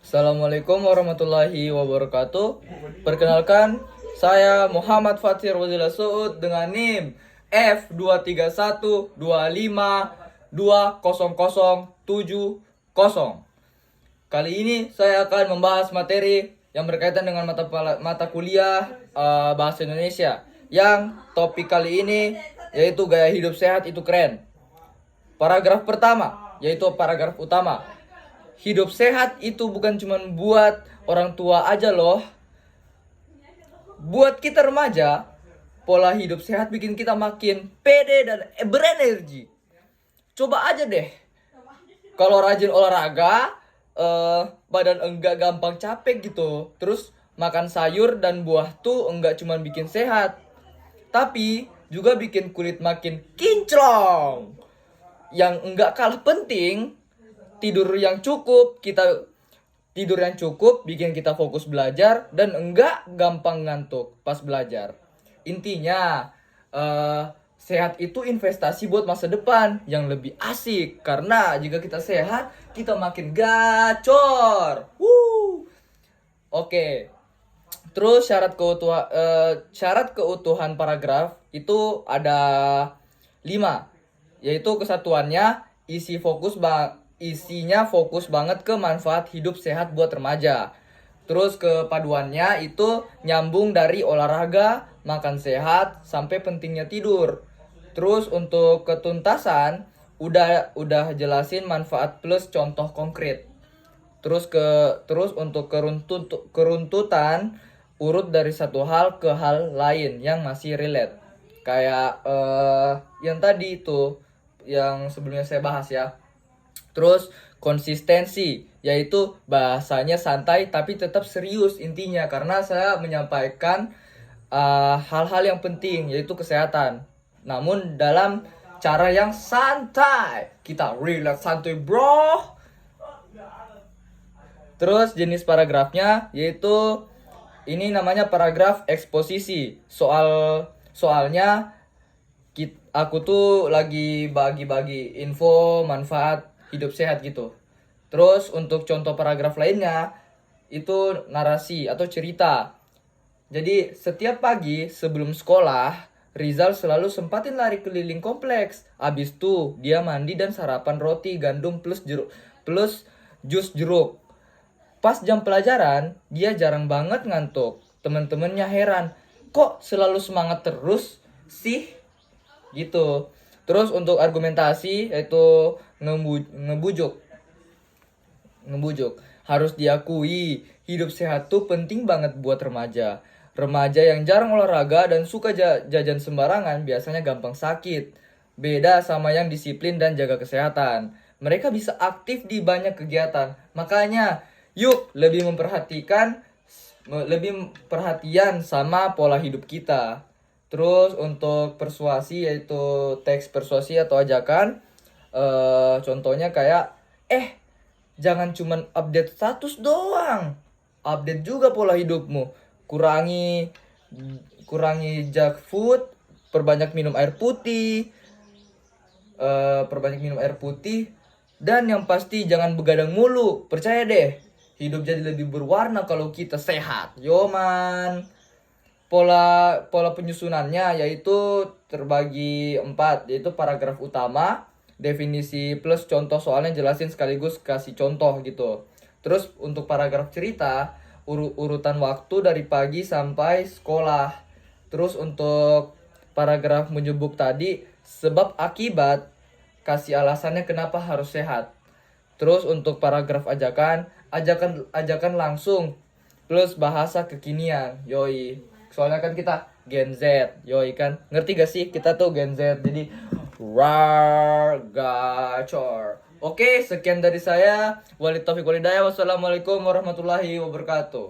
Assalamualaikum warahmatullahi wabarakatuh. Perkenalkan, saya Muhammad Fathir Wazila Suud dengan NIM F2312520070. Kali ini saya akan membahas materi yang berkaitan dengan mata kuliah bahasa Indonesia. Yang topik kali ini yaitu gaya hidup sehat itu keren. Paragraf pertama yaitu paragraf utama. Hidup sehat itu bukan cuma buat orang tua aja loh. Buat kita remaja, pola hidup sehat bikin kita makin pede dan berenergi. Coba aja deh. Kalau rajin olahraga, badan enggak gampang capek gitu. Terus makan sayur dan buah tuh enggak cuma bikin sehat, tapi juga bikin kulit makin kinclong. Yang enggak kalah penting, tidur yang cukup bikin kita fokus belajar dan enggak gampang ngantuk pas belajar. Intinya sehat itu investasi buat masa depan yang lebih asik, karena jika kita sehat kita makin gacor. Oke. Terus syarat keutuhan paragraf itu ada 5, yaitu kesatuannya isinya fokus banget ke manfaat hidup sehat buat remaja. Terus kepaduannya itu nyambung dari olahraga, makan sehat, sampai pentingnya tidur. Terus untuk ketuntasan udah jelasin manfaat plus contoh konkret. Terus untuk keruntutan urut dari satu hal ke hal lain yang masih relate. Kayak yang tadi itu yang sebelumnya saya bahas ya. Terus konsistensi, yaitu bahasanya santai tapi tetap serius intinya, karena saya menyampaikan hal-hal yang penting yaitu kesehatan, namun dalam cara yang santai. Kita relax santuy bro. Terus jenis paragrafnya yaitu ini namanya paragraf eksposisi. Soalnya aku tuh lagi bagi-bagi info manfaat hidup sehat gitu. Terus untuk contoh paragraf lainnya itu narasi atau cerita. Jadi setiap pagi sebelum sekolah, Rizal selalu sempatin lari keliling kompleks. Abis itu dia mandi dan sarapan roti gandum plus jus jeruk. Pas jam pelajaran, dia jarang banget ngantuk. Temen-temennya heran, kok selalu semangat terus sih? Gitu. Terus untuk argumentasi yaitu ngebujuk. Harus diakui, hidup sehat tuh penting banget buat remaja. Remaja yang jarang olahraga dan suka jajan sembarangan biasanya gampang sakit. Beda sama yang disiplin dan jaga kesehatan. Mereka bisa aktif di banyak kegiatan. Makanya, yuk lebih perhatian sama pola hidup kita. Terus untuk persuasi yaitu teks persuasi atau ajakan, contohnya kayak jangan cuman update status doang, update juga pola hidupmu. Kurangi junk food, perbanyak minum air putih, dan yang pasti jangan begadang mulu. Percaya deh, hidup jadi lebih berwarna kalau kita sehat. Yo man. Pola penyusunannya yaitu terbagi 4, yaitu paragraf utama, definisi plus contoh soalnya jelasin sekaligus kasih contoh gitu. Terus untuk paragraf cerita, urutan waktu dari pagi sampai sekolah. Terus untuk paragraf menyebut tadi, sebab akibat, kasih alasannya kenapa harus sehat. Terus untuk paragraf ajakan langsung plus bahasa kekinian. Yoi. Soalnya kan kita Gen Z, yoi kan. Ngerti gak sih kita tuh Gen Z. Jadi gacor. Oke, sekian dari saya. Walid Taufiq Walidaya. Wassalamualaikum warahmatullahi wabarakatuh.